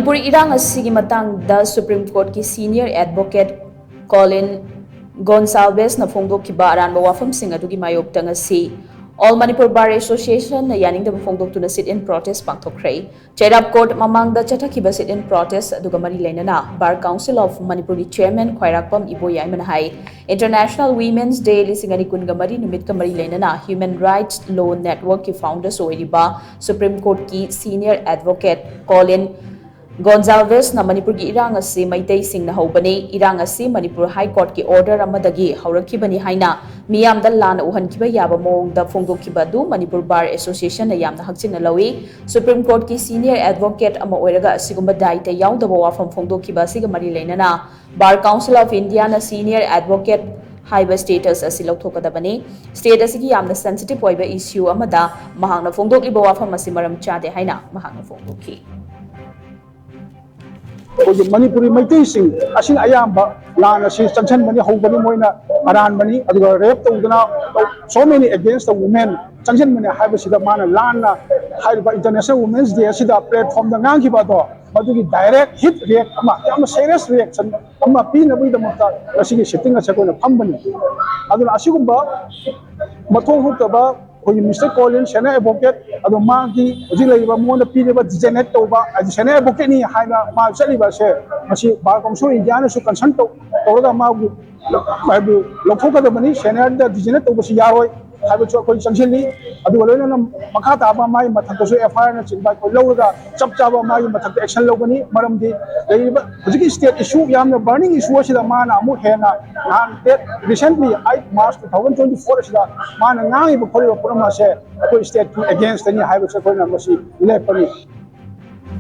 Manipuri irang asigi matangda Supreme Court ki Senior Advocate Colin Gonsalves na phongdokkiba aranba wafamsing adugi mayokta ngasi All Manipur Bar Association na yaningdaba phongdoktuna sit-in protest pangthokre. Chairap Court mamangda chathakiba sit-in protest aduga mari leinana Bar Council of Manipur Chairman Khwairakpam Iboyaiman hai International Women's Day lisingani kunga mari numit ka mari leinana Human Rights Law Network ki founders oiriba Supreme Court ki Senior Advocate Colin Gonsalves na Manipur ki irang asi maitai sing na haubani irang asi Manipur High Court ki order amadagi haurakibani haina miyam da lana uhan kiba yaba mong da phongdokkiba du Manipur Bar Association na yamna hakchina lawi Supreme Court ki Senior Advocate ama oiraga asigumba daita yaudaba wafam phongdokkiba asiga mari leinana Bar Council of India na Senior Advocate haiba status asi lauthokadabani state asigi yamna sensitive oiba issue amada mahangna phongdokliba wafam asi maram chade haina mahangna phongdokki Manipuri Maitising, Asing Ayamba, Lana Sanchan Mani Hobani Moina, Aran Mani, rape so many against the women, Sanchan Mani Habasida Mana, Lana, Haiba International Women's Day, Sida platform the Nankibado, but the direct hit react, a serious reaction, Pina with the Mata, Asing sitting as a company. Adon Asiguba, Maton Hutaba, Mr. Colin, Sena Advocate, Adomaki, Zilla, Mona Peter, Janet Toba, and Sena Advocate, Hina, Marceliba, Masi, Barcom, Indiana, so consent to Toga Magu, Lofoka the Mani, Sena, the Janet Toba Yaroi, have a chocolate sanctionly, Adolana Makata, my Matakaso, FIR, and by Loga, Chapchava, my Matak action Logani, Madam D. The state issue, Yam, the burning issue, the man, Amuhena, and recently, I March 2024, Man and Nani, Puri, state against any high second number,